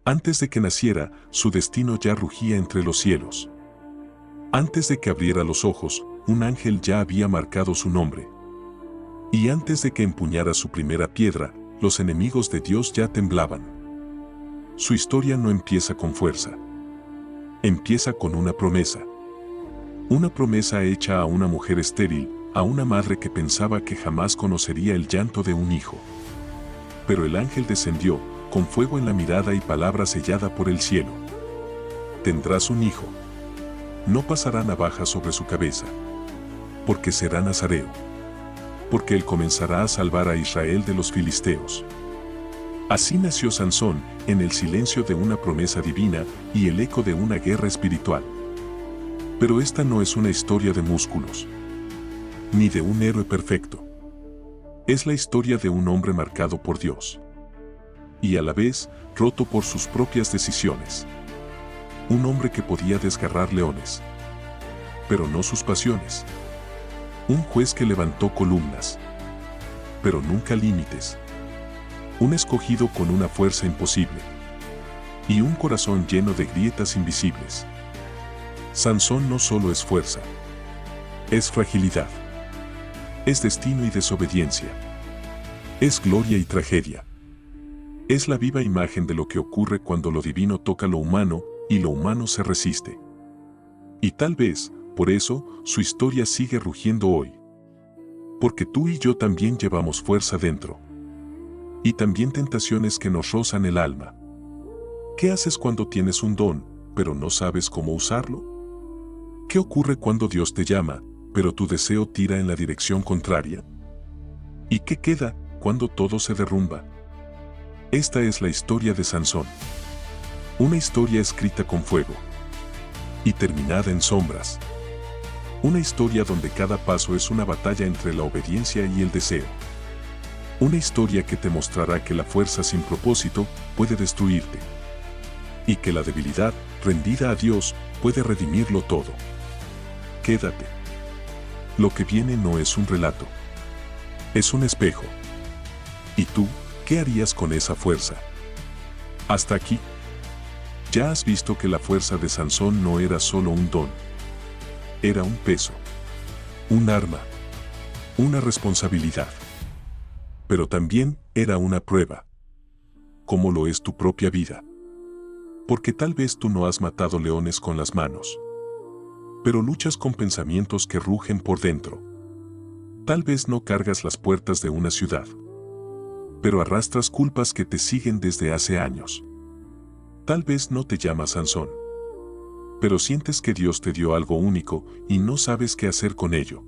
Antes de que naciera, su destino ya rugía entre los cielos. Antes de que abriera los ojos, un ángel ya había marcado su nombre. Y antes de que empuñara su primera piedra, los enemigos de Dios ya temblaban. Su historia no empieza con fuerza. Empieza con una promesa. Una promesa hecha a una mujer estéril, a una madre que pensaba que jamás conocería el llanto de un hijo. Pero el ángel descendió, con fuego en la mirada y palabra sellada por el cielo. Tendrás un hijo. No pasará navaja sobre su cabeza. Porque será nazareo. Porque él comenzará a salvar a Israel de los filisteos. Así nació Sansón, en el silencio de una promesa divina y el eco de una guerra espiritual. Pero esta no es una historia de músculos, ni de un héroe perfecto. Es la historia de un hombre marcado por Dios. Y a la vez, roto por sus propias decisiones. Un hombre que podía desgarrar leones, pero no sus pasiones. Un juez que levantó columnas, pero nunca límites. Un escogido con una fuerza imposible. Y un corazón lleno de grietas invisibles. Sansón no solo es fuerza. Es fragilidad. Es destino y desobediencia. Es gloria y tragedia. Es la viva imagen de lo que ocurre cuando lo divino toca lo humano y lo humano se resiste. Y tal vez, por eso, su historia sigue rugiendo hoy. Porque tú y yo también llevamos fuerza dentro. Y también tentaciones que nos rozan el alma. ¿Qué haces cuando tienes un don, pero no sabes cómo usarlo? ¿Qué ocurre cuando Dios te llama, pero tu deseo tira en la dirección contraria? ¿Y qué queda cuando todo se derrumba? Esta es la historia de Sansón. Una historia escrita con fuego. Y terminada en sombras. Una historia donde cada paso es una batalla entre la obediencia y el deseo. Una historia que te mostrará que la fuerza sin propósito puede destruirte. Y que la debilidad, rendida a Dios, puede redimirlo todo. Quédate. Lo que viene no es un relato. Es un espejo. ¿Y tú, qué harías con esa fuerza? Hasta aquí. Ya has visto que la fuerza de Sansón no era solo un don. Era un peso. Un arma. Una responsabilidad. Pero también era una prueba. Como lo es tu propia vida. Porque tal vez tú no has matado leones con las manos. Pero luchas con pensamientos que rugen por dentro. Tal vez no cargas las puertas de una ciudad. Pero arrastras culpas que te siguen desde hace años. Tal vez no te llamas Sansón. Pero sientes que Dios te dio algo único y no sabes qué hacer con ello.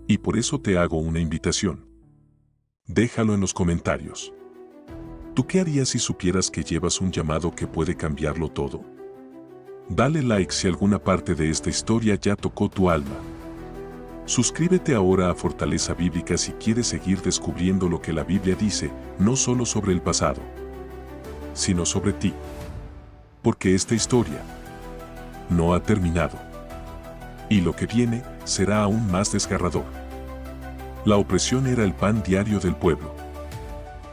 Y por eso te hago una invitación. Déjalo en los comentarios. ¿Tú qué harías si supieras que llevas un llamado que puede cambiarlo todo? Dale like si alguna parte de esta historia ya tocó tu alma. Suscríbete ahora a Fortaleza Bíblica si quieres seguir descubriendo lo que la Biblia dice, no solo sobre el pasado, sino sobre ti. Porque esta historia no ha terminado. Y lo que viene será aún más desgarrador. La opresión era el pan diario del pueblo.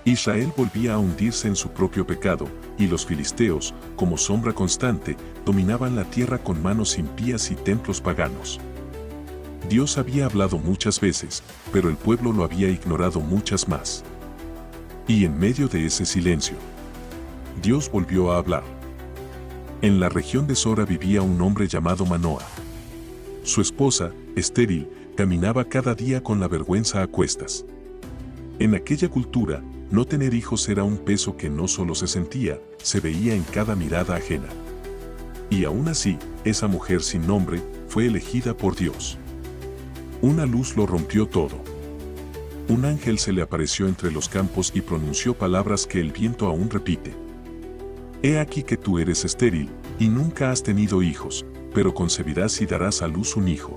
Israel volvía a hundirse en su propio pecado, y los filisteos, como sombra constante, dominaban la tierra con manos impías y templos paganos. Dios había hablado muchas veces, pero el pueblo lo había ignorado muchas más. Y en medio de ese silencio, Dios volvió a hablar. En la región de Sora vivía un hombre llamado Manoa. Su esposa, estéril, caminaba cada día con la vergüenza a cuestas. En aquella cultura, no tener hijos era un peso que no solo se sentía, se veía en cada mirada ajena. Y aún así, esa mujer sin nombre fue elegida por Dios. Una luz lo rompió todo. Un ángel se le apareció entre los campos y pronunció palabras que el viento aún repite. He aquí que tú eres estéril, y nunca has tenido hijos, pero concebirás y darás a luz un hijo.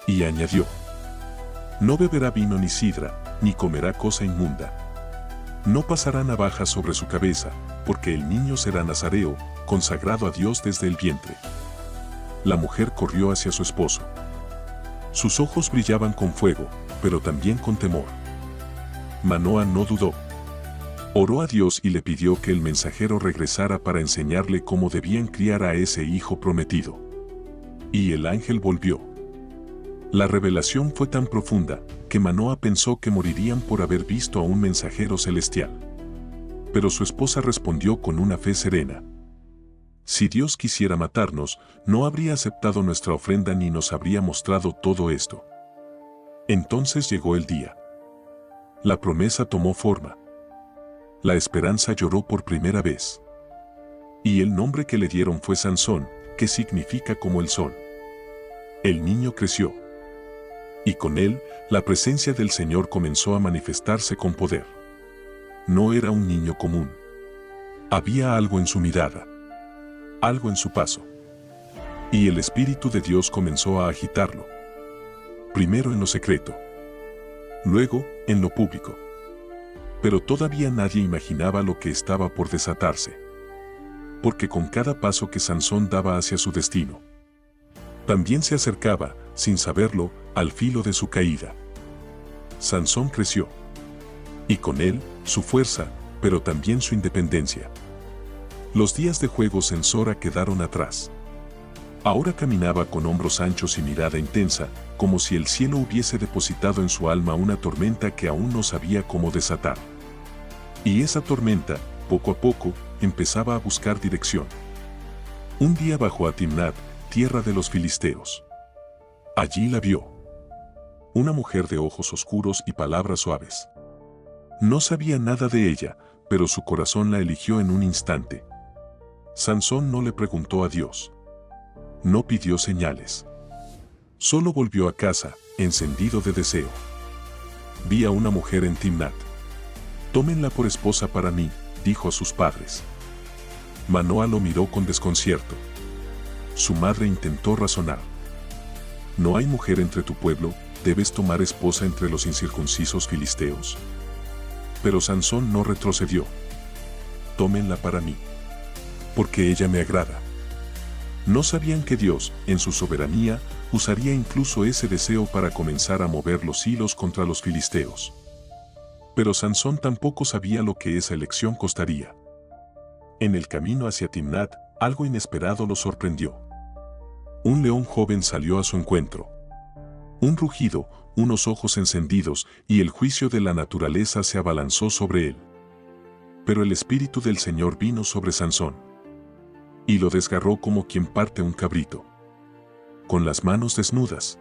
Y añadió: no beberá vino ni sidra, ni comerá cosa inmunda. No pasará navaja sobre su cabeza, porque el niño será nazareo, consagrado a Dios desde el vientre. La mujer corrió hacia su esposo. Sus ojos brillaban con fuego, pero también con temor. Manoa no dudó. Oró a Dios y le pidió que el mensajero regresara para enseñarle cómo debían criar a ese hijo prometido. Y el ángel volvió. La revelación fue tan profunda que Manoa pensó que morirían por haber visto a un mensajero celestial. Pero su esposa respondió con una fe serena. Si Dios quisiera matarnos, no habría aceptado nuestra ofrenda ni nos habría mostrado todo esto. Entonces llegó el día. La promesa tomó forma. La esperanza lloró por primera vez. Y el nombre que le dieron fue Sansón, que significa como el sol. El niño creció. Y con él, la presencia del Señor comenzó a manifestarse con poder. No era un niño común. Había algo en su mirada. Algo en su paso. Y el Espíritu de Dios comenzó a agitarlo. Primero en lo secreto. Luego, en lo público. Pero todavía nadie imaginaba lo que estaba por desatarse. Porque con cada paso que Sansón daba hacia su destino, también se acercaba, sin saberlo, al filo de su caída. Sansón creció. Y con él, su fuerza, pero también su independencia. Los días de juegos en Sora quedaron atrás. Ahora caminaba con hombros anchos y mirada intensa, como si el cielo hubiese depositado en su alma una tormenta que aún no sabía cómo desatar. Y esa tormenta, poco a poco, empezaba a buscar dirección. Un día bajó a Timnat, tierra de los filisteos. Allí la vio. Una mujer de ojos oscuros y palabras suaves. No sabía nada de ella, pero su corazón la eligió en un instante. Sansón no le preguntó a Dios. No pidió señales. Solo volvió a casa, encendido de deseo. Vi a una mujer en Timnat. Tómenla por esposa para mí, dijo a sus padres. Manoa lo miró con desconcierto. Su madre intentó razonar. ¿No hay mujer entre tu pueblo? ¿Debes tomar esposa entre los incircuncisos filisteos? Pero Sansón no retrocedió. Tómenla para mí. Porque ella me agrada. No sabían que Dios, en su soberanía, usaría incluso ese deseo para comenzar a mover los hilos contra los filisteos. Pero Sansón tampoco sabía lo que esa elección costaría. En el camino hacia Timnat, algo inesperado lo sorprendió. Un león joven salió a su encuentro. Un rugido, unos ojos encendidos, y el juicio de la naturaleza se abalanzó sobre él. Pero el Espíritu del Señor vino sobre Sansón. Y lo desgarró como quien parte un cabrito. Con las manos desnudas.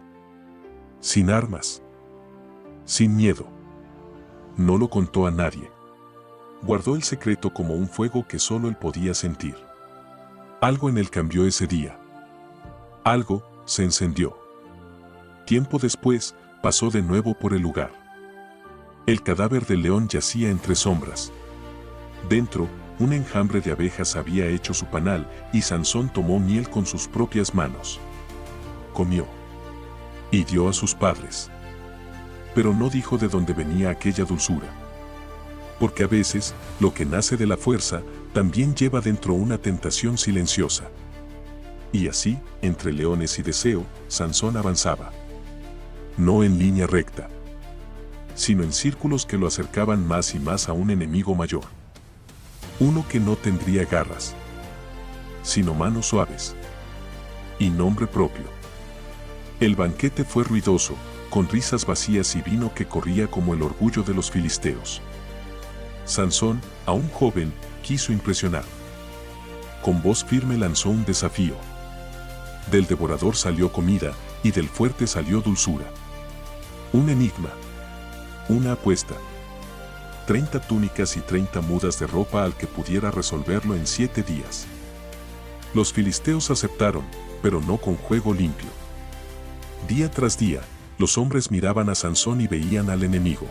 Sin armas. Sin miedo. No lo contó a nadie. Guardó el secreto como un fuego que solo él podía sentir. Algo en él cambió ese día. Algo se encendió. Tiempo después, pasó de nuevo por el lugar. El cadáver del león yacía entre sombras. Dentro, un enjambre de abejas había hecho su panal y Sansón tomó miel con sus propias manos. Comió. Y dio a sus padres. Pero no dijo de dónde venía aquella dulzura. Porque a veces, lo que nace de la fuerza, también lleva dentro una tentación silenciosa. Y así, entre leones y deseo, Sansón avanzaba. No en línea recta, sino en círculos que lo acercaban más y más a un enemigo mayor. Uno que no tendría garras, sino manos suaves. Y nombre propio. El banquete fue ruidoso, con risas vacías y vino que corría como el orgullo de los filisteos. Sansón, aún joven, quiso impresionar. Con voz firme lanzó un desafío. Del devorador salió comida, y del fuerte salió dulzura. Un enigma. Una apuesta. 30 túnicas y 30 mudas de ropa al que pudiera resolverlo en 7 días. Los filisteos aceptaron, pero no con juego limpio. Día tras día, los hombres miraban a Sansón y veían al enemigo.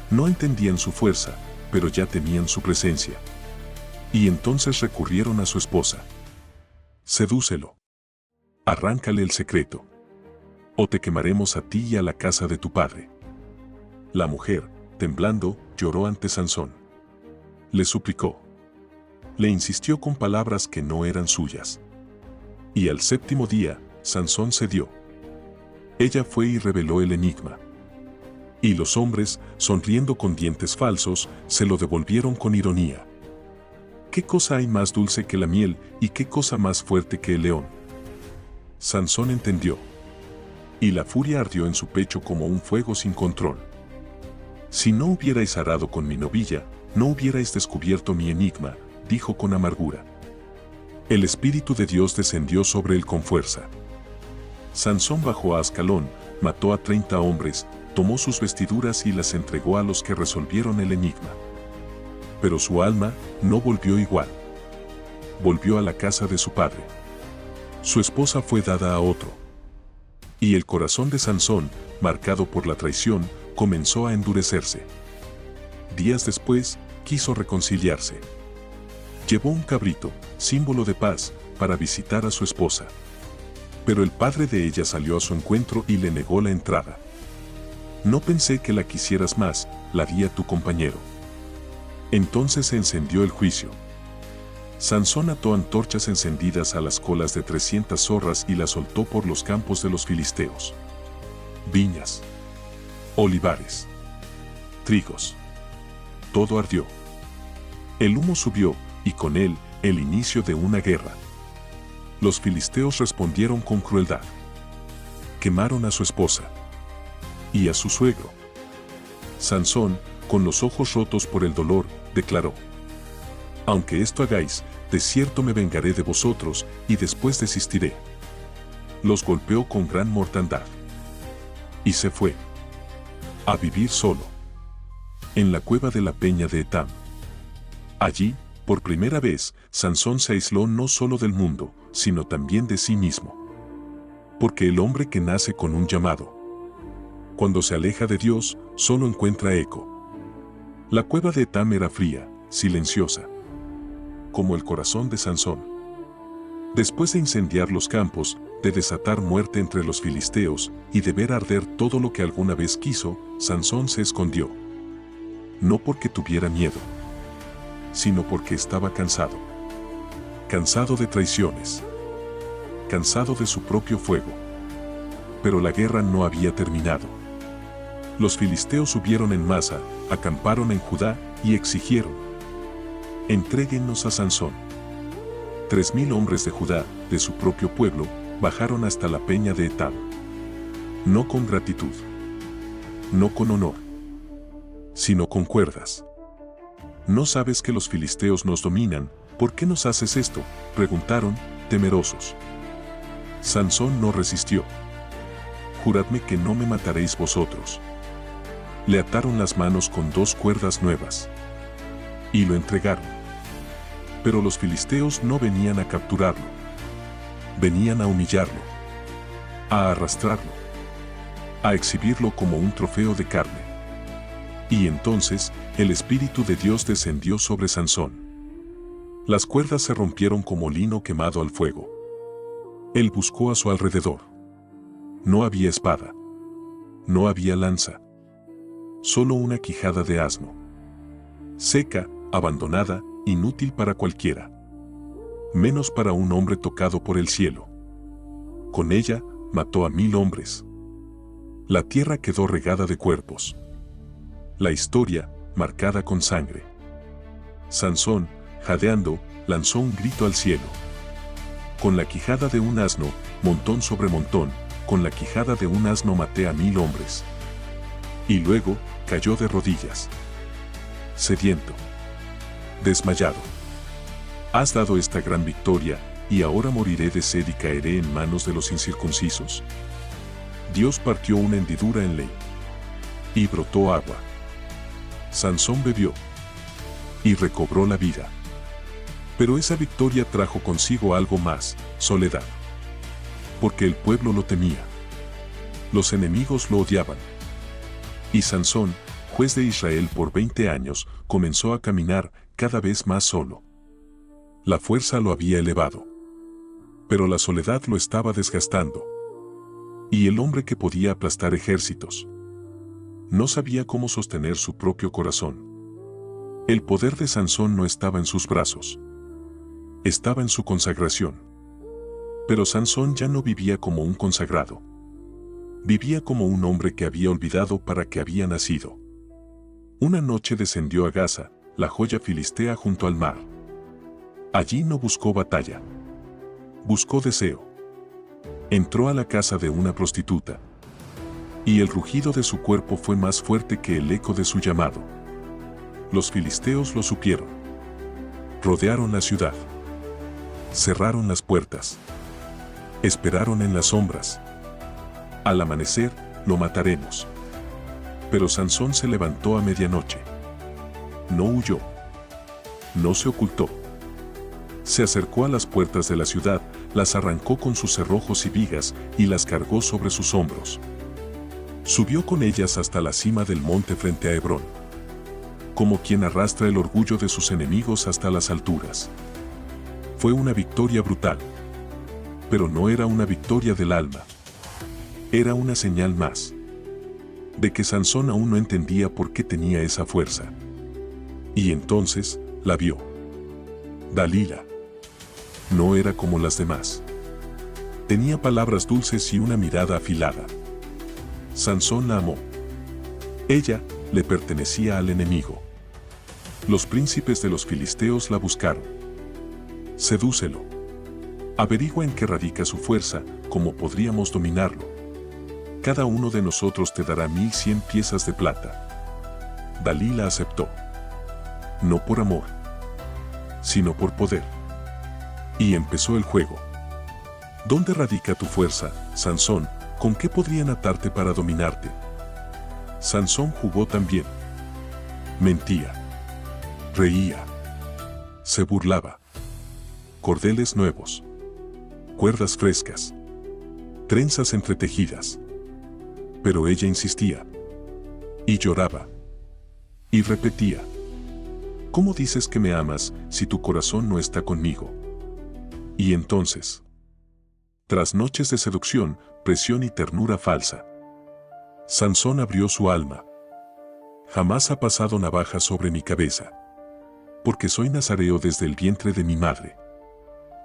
No entendían su fuerza, pero ya temían su presencia. Y entonces recurrieron a su esposa. Sedúcelo. Arráncale el secreto. O te quemaremos a ti y a la casa de tu padre. La mujer, temblando, lloró ante Sansón. Le suplicó. Le insistió con palabras que no eran suyas. Y al 7º día, Sansón cedió. Ella fue y reveló el enigma. Y los hombres, sonriendo con dientes falsos, se lo devolvieron con ironía. ¿Qué cosa hay más dulce que la miel y qué cosa más fuerte que el león? Sansón entendió. Y la furia ardió en su pecho como un fuego sin control. Si no hubierais arado con mi novilla, no hubierais descubierto mi enigma, dijo con amargura. El Espíritu de Dios descendió sobre él con fuerza. Sansón bajó a Ascalón, mató a 30 hombres, tomó sus vestiduras y las entregó a los que resolvieron el enigma. Pero su alma no volvió igual. Volvió a la casa de su padre. Su esposa fue dada a otro. Y el corazón de Sansón, marcado por la traición, comenzó a endurecerse. Días después, quiso reconciliarse. Llevó un cabrito, símbolo de paz, para visitar a su esposa. Pero el padre de ella salió a su encuentro y le negó la entrada. No pensé que la quisieras más, la di a tu compañero. Entonces se encendió el juicio. Sansón ató antorchas encendidas a las colas de 300 zorras y las soltó por los campos de los filisteos. Viñas, olivares, trigos. Todo ardió. El humo subió, y con él, el inicio de una guerra. Los filisteos respondieron con crueldad. Quemaron a su esposa y a su suegro. Sansón, con los ojos rotos por el dolor, declaró: aunque esto hagáis, de cierto me vengaré de vosotros, y después desistiré. Los golpeó con gran mortandad. Y se fue a vivir solo en la cueva de la peña de Etam. Allí, por primera vez, Sansón se aisló no solo del mundo, sino también de sí mismo. Porque el hombre que nace con un llamado, cuando se aleja de Dios, solo encuentra eco. La cueva de Etam era fría, silenciosa, como el corazón de Sansón. Después de incendiar los campos, de desatar muerte entre los filisteos y de ver arder todo lo que alguna vez quiso, Sansón se escondió. No porque tuviera miedo, sino porque estaba cansado. Cansado de traiciones. Cansado de su propio fuego. Pero la guerra no había terminado. Los filisteos subieron en masa, acamparon en Judá y exigieron: entréguennos a Sansón. 3000 hombres de Judá, de su propio pueblo, bajaron hasta la peña de Etam. No con gratitud, no con honor, sino con cuerdas. ¿No sabes que los filisteos nos dominan? ¿Por qué nos haces esto?, preguntaron, temerosos. Sansón no resistió. Juradme que no me mataréis vosotros. Le ataron las manos con 2 cuerdas nuevas y lo entregaron. Pero los filisteos no venían a capturarlo. Venían a humillarlo, a arrastrarlo, a exhibirlo como un trofeo de carne. Y entonces, el Espíritu de Dios descendió sobre Sansón. Las cuerdas se rompieron como lino quemado al fuego. Él buscó a su alrededor. No había espada. No había lanza. Solo una quijada de asno. Seca, abandonada, inútil para cualquiera. Menos para un hombre tocado por el cielo. Con ella, mató a 1000 hombres. La tierra quedó regada de cuerpos. La historia, marcada con sangre. Sansón, jadeando, lanzó un grito al cielo. Con la quijada de un asno, montón sobre montón, con la quijada de un asno maté a 1000 hombres. Y luego, cayó de rodillas. Sediento. Desmayado. Has dado esta gran victoria, y ahora moriré de sed y caeré en manos de los incircuncisos. Dios partió una hendidura en Ley. Y brotó agua. Sansón bebió. Y recobró la vida. Pero esa victoria trajo consigo algo más: soledad. Porque el pueblo lo temía. Los enemigos lo odiaban. Y Sansón, juez de Israel por 20 años, comenzó a caminar cada vez más solo. La fuerza lo había elevado. Pero la soledad lo estaba desgastando. Y el hombre que podía aplastar ejércitos no sabía cómo sostener su propio corazón. El poder de Sansón no estaba en sus brazos. Estaba en su consagración. Pero Sansón ya no vivía como un consagrado. Vivía como un hombre que había olvidado para qué había nacido. Una noche descendió a Gaza, la joya filistea junto al mar. Allí no buscó batalla. Buscó deseo. Entró a la casa de una prostituta. Y el rugido de su cuerpo fue más fuerte que el eco de su llamado. Los filisteos lo supieron. Rodearon la ciudad. Cerraron las puertas. Esperaron en las sombras. Al amanecer, lo mataremos. Pero Sansón se levantó a medianoche. No huyó. No se ocultó. Se acercó a las puertas de la ciudad, las arrancó con sus cerrojos y vigas y las cargó sobre sus hombros. Subió con ellas hasta la cima del monte frente a Hebrón, como quien arrastra el orgullo de sus enemigos hasta las alturas. Fue una victoria brutal, pero no era una victoria del alma. Era una señal más de que Sansón aún no entendía por qué tenía esa fuerza. Y entonces la vio. Dalila no era como las demás. Tenía palabras dulces y una mirada afilada. Sansón la amó. Ella le pertenecía al enemigo. Los príncipes de los filisteos la buscaron. Sedúcelo. Averigua en qué radica su fuerza, cómo podríamos dominarlo. Cada uno de nosotros te dará 1100 piezas de plata. Dalila aceptó. No por amor, sino por poder. Y empezó el juego. ¿Dónde radica tu fuerza, Sansón? ¿Con qué podrían atarte para dominarte? Sansón jugó también. Mentía. Reía. Se burlaba. Cordeles nuevos. Cuerdas frescas. Trenzas entretejidas. Pero ella insistía. Y lloraba. Y repetía. ¿Cómo dices que me amas si tu corazón no está conmigo? Y entonces, tras noches de seducción, presión y ternura falsa, Sansón abrió su alma. Jamás ha pasado navaja sobre mi cabeza, porque soy nazareo desde el vientre de mi madre.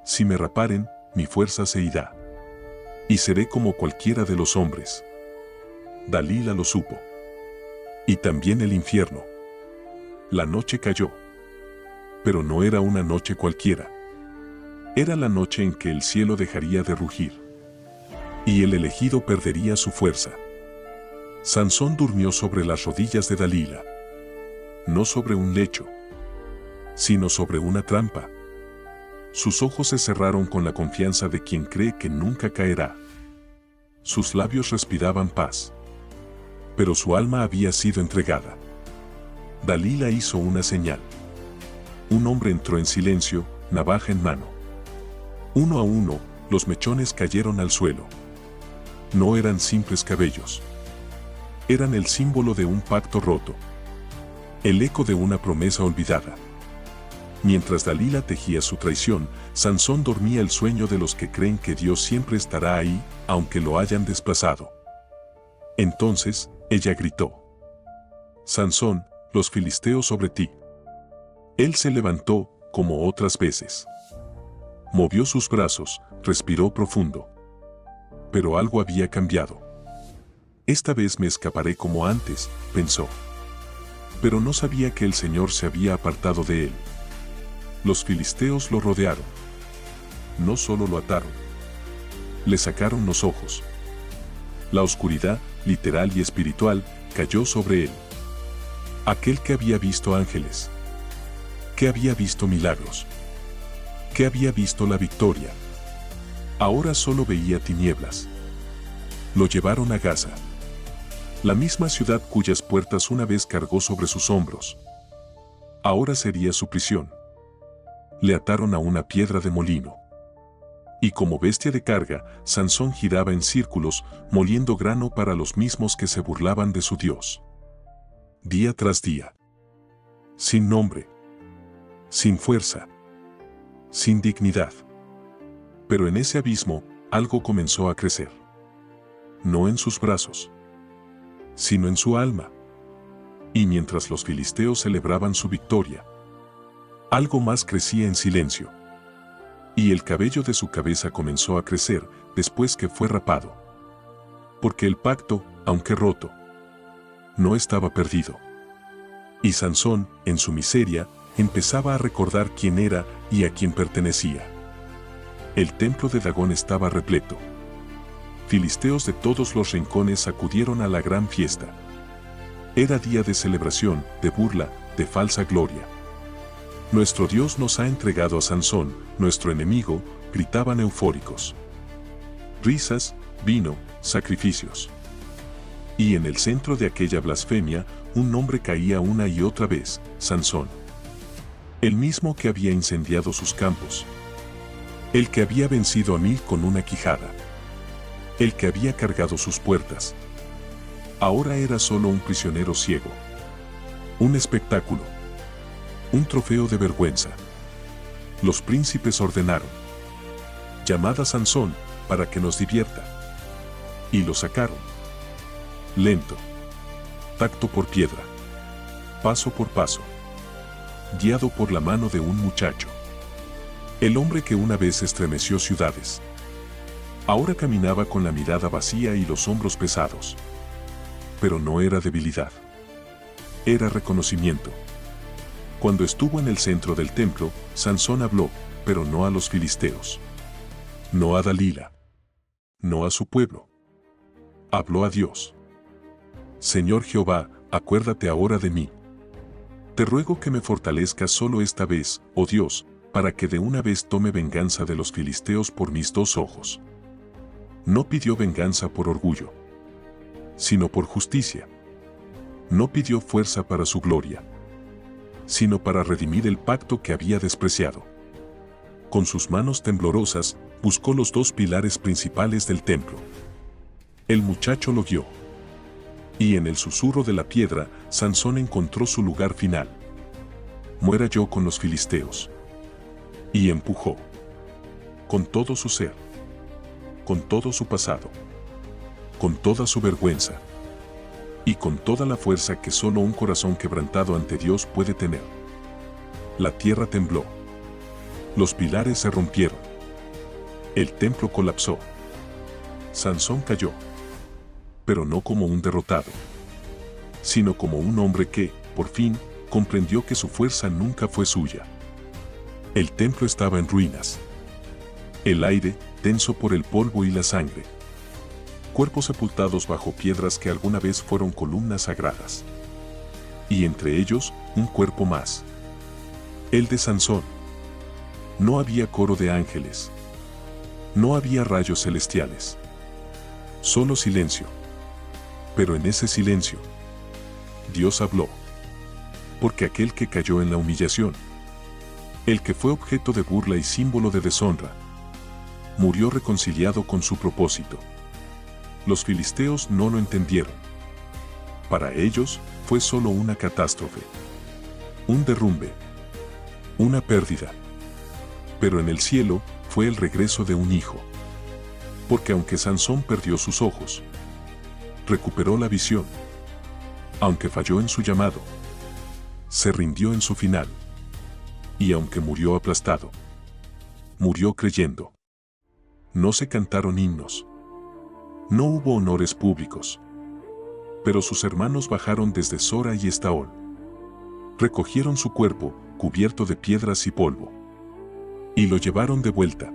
Si me raparen, mi fuerza se irá, y seré como cualquiera de los hombres. Dalila lo supo. Y también el infierno. La noche cayó. Pero no era una noche cualquiera. Era la noche en que el cielo dejaría de rugir. Y el elegido perdería su fuerza. Sansón durmió sobre las rodillas de Dalila. No sobre un lecho, sino sobre una trampa. Sus ojos se cerraron con la confianza de quien cree que nunca caerá. Sus labios respiraban paz. Pero su alma había sido entregada. Dalila hizo una señal. Un hombre entró en silencio, navaja en mano. Uno a uno, los mechones cayeron al suelo. No eran simples cabellos. Eran el símbolo de un pacto roto. El eco de una promesa olvidada. Mientras Dalila tejía su traición, Sansón dormía el sueño de los que creen que Dios siempre estará ahí, aunque lo hayan desplazado. Entonces, ella gritó. Sansón, los filisteos sobre ti. Él se levantó, como otras veces. Movió sus brazos, respiró profundo. Pero algo había cambiado. Esta vez me escaparé como antes, pensó. Pero no sabía que el Señor se había apartado de él. Los filisteos lo rodearon. No solo lo ataron. Le sacaron los ojos. La oscuridad, literal y espiritual, cayó sobre él. Aquel que había visto ángeles. Que había visto milagros. Que había visto la victoria. Ahora solo veía tinieblas. Lo llevaron a Gaza. La misma ciudad cuyas puertas una vez cargó sobre sus hombros. Ahora sería su prisión. Le ataron a una piedra de molino. Y como bestia de carga, Sansón giraba en círculos, moliendo grano para los mismos que se burlaban de su Dios. Día tras día. Sin nombre. Sin fuerza. Sin dignidad. Pero en ese abismo, algo comenzó a crecer. No en sus brazos, sino en su alma. Y mientras los filisteos celebraban su victoria, algo más crecía en silencio. Y el cabello de su cabeza comenzó a crecer después que fue rapado. Porque el pacto, aunque roto, no estaba perdido. Y Sansón, en su miseria, empezaba a recordar quién era y a quién pertenecía. El templo de Dagón estaba repleto. Filisteos de todos los rincones acudieron a la gran fiesta. Era día de celebración, de burla, de falsa gloria. Nuestro Dios nos ha entregado a Sansón, nuestro enemigo, gritaban eufóricos. Risas, vino, sacrificios. Y en el centro de aquella blasfemia, un nombre caía una y otra vez, Sansón. El mismo que había incendiado sus campos. El que había vencido a 1000 con una quijada. El que había cargado sus puertas. Ahora era solo un prisionero ciego. Un espectáculo. Un trofeo de vergüenza. Los príncipes ordenaron: llamad a Sansón, para que nos divierta. Y lo sacaron. Lento. Tacto por piedra. Paso por paso. Guiado por la mano de un muchacho. El hombre que una vez estremeció ciudades. Ahora caminaba con la mirada vacía y los hombros pesados. Pero no era debilidad. Era reconocimiento. Cuando estuvo en el centro del templo, Sansón habló, pero no a los filisteos. No a Dalila. No a su pueblo. Habló a Dios. Señor Jehová, acuérdate ahora de mí. Te ruego que me fortalezcas solo esta vez, oh Dios, para que de una vez tome venganza de los filisteos por mis 2 ojos. No pidió venganza por orgullo, sino por justicia. No pidió fuerza para su gloria, sino para redimir el pacto que había despreciado. Con sus manos temblorosas, buscó los 2 pilares principales del templo. El muchacho lo guió. Y en el susurro de la piedra, Sansón encontró su lugar final. Muera yo con los filisteos. Y empujó. Con todo su ser. Con todo su pasado. Con toda su vergüenza. Y con toda la fuerza que solo un corazón quebrantado ante Dios puede tener. La tierra tembló. Los pilares se rompieron. El templo colapsó. Sansón cayó. Pero no como un derrotado, sino como un hombre que, por fin, comprendió que su fuerza nunca fue suya. El templo estaba en ruinas. El aire, tenso por el polvo y la sangre. Cuerpos sepultados bajo piedras que alguna vez fueron columnas sagradas. Y entre ellos, un cuerpo más. El de Sansón. No había coro de ángeles. No había rayos celestiales. Solo silencio. Pero en ese silencio, Dios habló. Porque aquel que cayó en la humillación, el que fue objeto de burla y símbolo de deshonra, murió reconciliado con su propósito. Los filisteos no lo entendieron. Para ellos, fue solo una catástrofe. Un derrumbe. Una pérdida. Pero en el cielo, fue el regreso de un hijo. Porque aunque Sansón perdió sus ojos, recuperó la visión. Aunque falló en su llamado, se rindió en su final. Y aunque murió aplastado, murió creyendo. No se cantaron himnos. No hubo honores públicos. Pero sus hermanos bajaron desde Sora y Estaol. Recogieron su cuerpo, cubierto de piedras y polvo. Y lo llevaron de vuelta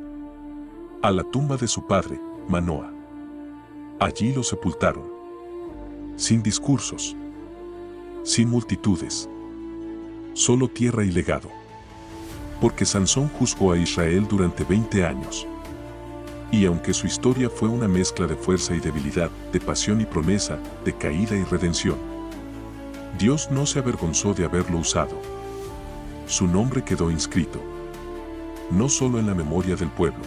a la tumba de su padre, Manoa. Allí lo sepultaron. Sin discursos. Sin multitudes. Solo tierra y legado. Porque Sansón juzgó a Israel durante 20 años. Y aunque su historia fue una mezcla de fuerza y debilidad, de pasión y promesa, de caída y redención, Dios no se avergonzó de haberlo usado. Su nombre quedó inscrito, no solo en la memoria del pueblo,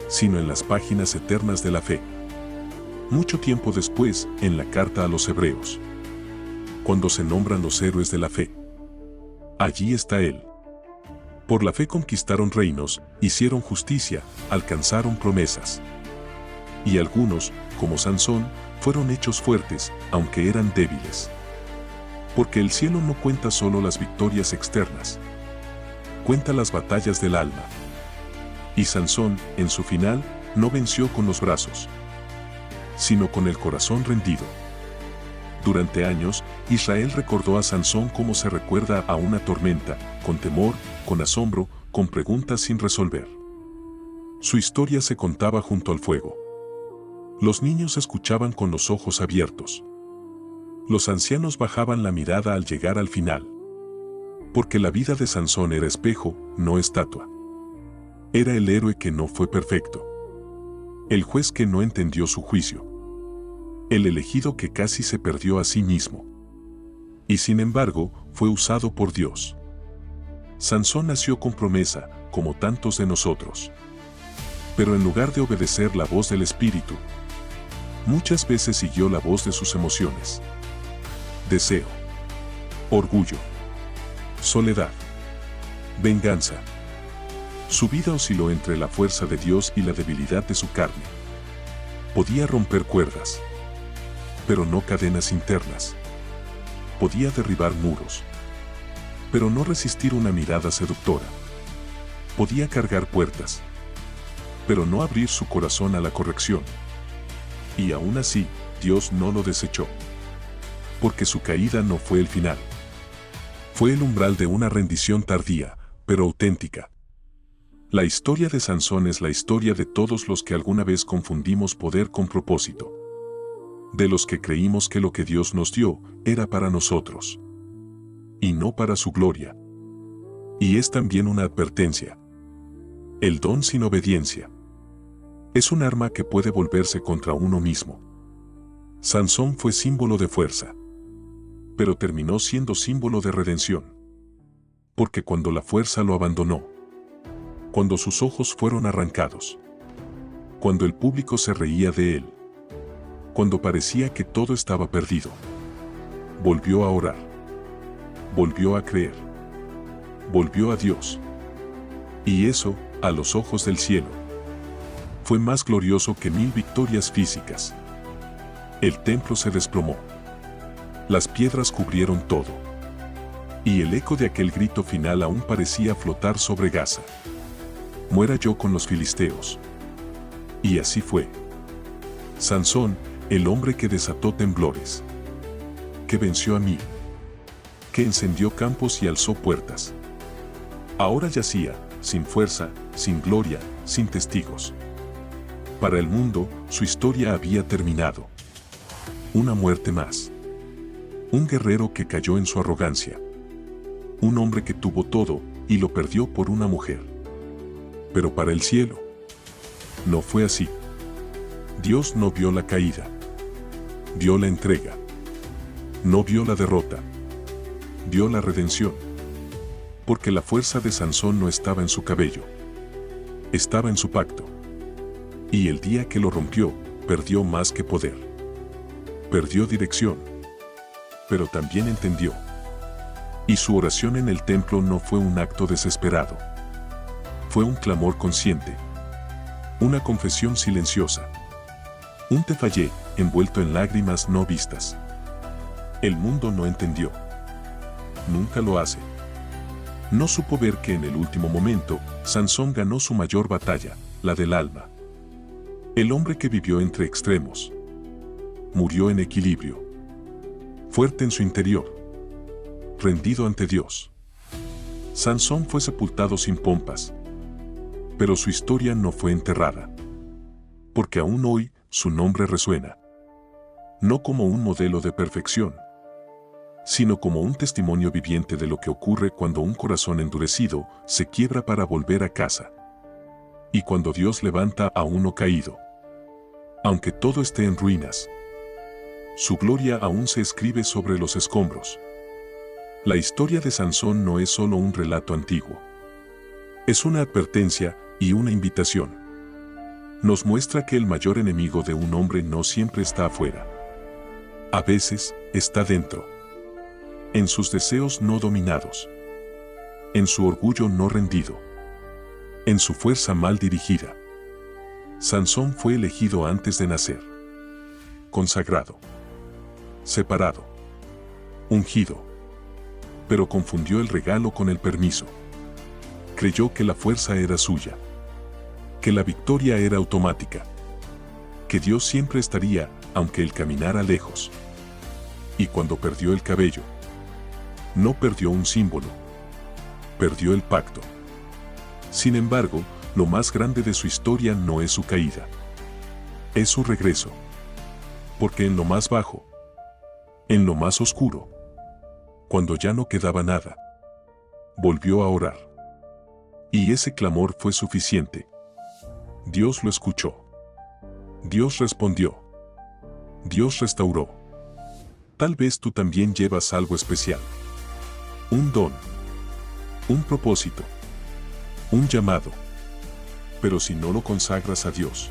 sino en las páginas eternas de la fe. Mucho tiempo después, en la carta a los Hebreos, cuando se nombran los héroes de la fe, allí está él. Por la fe conquistaron reinos, hicieron justicia, alcanzaron promesas. Y algunos, como Sansón, fueron hechos fuertes, aunque eran débiles. Porque el cielo no cuenta solo las victorias externas, cuenta las batallas del alma. Y Sansón, en su final, no venció con los brazos, sino con el corazón rendido. Durante años, Israel recordó a Sansón como se recuerda a una tormenta, con temor, con asombro, con preguntas sin resolver. Su historia se contaba junto al fuego. Los niños escuchaban con los ojos abiertos. Los ancianos bajaban la mirada al llegar al final. Porque la vida de Sansón era espejo, no estatua. Era el héroe que no fue perfecto. El juez que no entendió su juicio. El elegido que casi se perdió a sí mismo. Y sin embargo, fue usado por Dios. Sansón nació con promesa, como tantos de nosotros. Pero en lugar de obedecer la voz del Espíritu, muchas veces siguió la voz de sus emociones. Deseo. Orgullo. Soledad. Venganza. Su vida osciló entre la fuerza de Dios y la debilidad de su carne. Podía romper cuerdas, pero no cadenas internas. Podía derribar muros, pero no resistir una mirada seductora. Podía cargar puertas, pero no abrir su corazón a la corrección. Y aún así, Dios no lo desechó. Porque su caída no fue el final. Fue el umbral de una rendición tardía, pero auténtica. La historia de Sansón es la historia de todos los que alguna vez confundimos poder con propósito. De los que creímos que lo que Dios nos dio era para nosotros. Y no para su gloria. Y es también una advertencia. El don sin obediencia es un arma que puede volverse contra uno mismo. Sansón fue símbolo de fuerza, pero terminó siendo símbolo de redención. Porque cuando la fuerza lo abandonó, cuando sus ojos fueron arrancados, cuando el público se reía de él, cuando parecía que todo estaba perdido, volvió a orar, volvió a creer, volvió a Dios. Y eso, a los ojos del cielo, fue más glorioso que 1000 victorias físicas. El templo se desplomó. Las piedras cubrieron todo. Y el eco de aquel grito final aún parecía flotar sobre Gaza. Muera yo con los filisteos. Y así fue. Sansón, el hombre que desató temblores, que venció a 1000, que encendió campos y alzó puertas. Ahora yacía, sin fuerza, sin gloria, sin testigos. Para el mundo, su historia había terminado. Una muerte más. Un guerrero que cayó en su arrogancia. Un hombre que tuvo todo y lo perdió por una mujer. Pero para el cielo, no fue así. Dios no vio la caída. Vio la entrega. No vio la derrota. Vio la redención. Porque la fuerza de Sansón no estaba en su cabello. Estaba en su pacto. Y el día que lo rompió, perdió más que poder. Perdió dirección. Pero también entendió. Y su oración en el templo no fue un acto desesperado. Fue un clamor consciente. Una confesión silenciosa. Un te fallé, envuelto en lágrimas no vistas. El mundo no entendió. Nunca lo hace. No supo ver que en el último momento, Sansón ganó su mayor batalla, la del alma. El hombre que vivió entre extremos. Murió en equilibrio. Fuerte en su interior. Rendido ante Dios. Sansón fue sepultado sin pompas. Pero su historia no fue enterrada. Porque aún hoy, su nombre resuena. No como un modelo de perfección, sino como un testimonio viviente de lo que ocurre cuando un corazón endurecido se quiebra para volver a casa. Y cuando Dios levanta a uno caído. Aunque todo esté en ruinas, su gloria aún se escribe sobre los escombros. La historia de Sansón no es solo un relato antiguo. Es una advertencia y una invitación. Nos muestra que el mayor enemigo de un hombre no siempre está afuera. A veces, está dentro. En sus deseos no dominados. En su orgullo no rendido. En su fuerza mal dirigida. Sansón fue elegido antes de nacer. Consagrado. Separado. Ungido. Pero confundió el regalo con el permiso. Creyó que la fuerza era suya. Que la victoria era automática. que Dios siempre estaría, aunque él caminara lejos. Y cuando perdió el cabello, no perdió un símbolo, perdió el pacto. Sin embargo, lo más grande de su historia no es su caída, es su regreso. Porque en lo más bajo, en lo más oscuro, cuando ya no quedaba nada, volvió a orar. Y ese clamor fue suficiente. Dios lo escuchó. Dios respondió. Dios restauró. Tal vez tú también llevas algo especial. Un don. Un propósito. Un llamado. Pero si no lo consagras a Dios,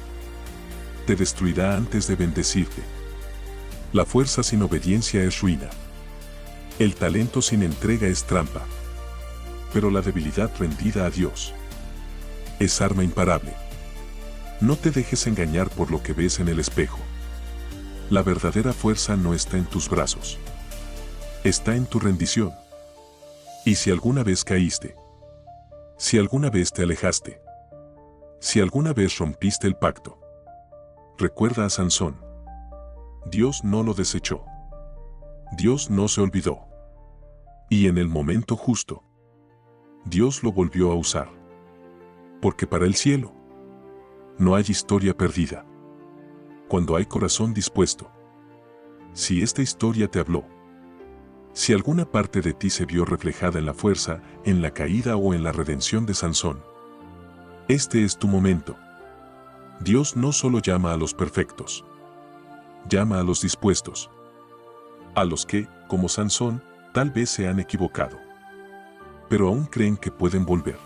te destruirá antes de bendecirte. La fuerza sin obediencia es ruina. El talento sin entrega es trampa. Pero la debilidad rendida a Dios es arma imparable. No te dejes engañar por lo que ves en el espejo. La verdadera fuerza no está en tus brazos. Está en tu rendición. Y si alguna vez caíste, si alguna vez te alejaste, si alguna vez rompiste el pacto, recuerda a Sansón. Dios no lo desechó. Dios no se olvidó. Y en el momento justo, Dios lo volvió a usar. Porque para el cielo no hay historia perdida. Cuando hay corazón dispuesto. Si esta historia te habló, si alguna parte de ti se vio reflejada en la fuerza, en la caída o en la redención de Sansón, este es tu momento. Dios no solo llama a los perfectos, llama a los dispuestos, a los que, como Sansón, tal vez se han equivocado, pero aún creen que pueden volver.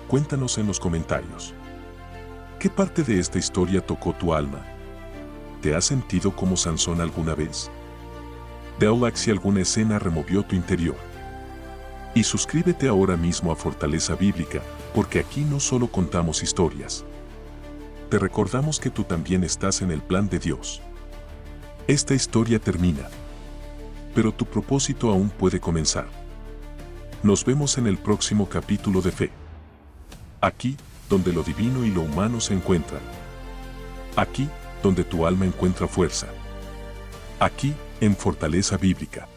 Cuéntanos en los comentarios. ¿Qué parte de esta historia tocó tu alma? ¿Te has sentido como Sansón alguna vez? Da like si alguna escena removió tu interior. Y suscríbete ahora mismo a Fortaleza Bíblica, porque aquí no solo contamos historias. Te recordamos que tú también estás en el plan de Dios. Esta historia termina, pero tu propósito aún puede comenzar. Nos vemos en el próximo capítulo de Fe. Aquí, donde lo divino y lo humano se encuentran. Aquí, donde tu alma encuentra fuerza. Aquí, en Fortaleza Bíblica.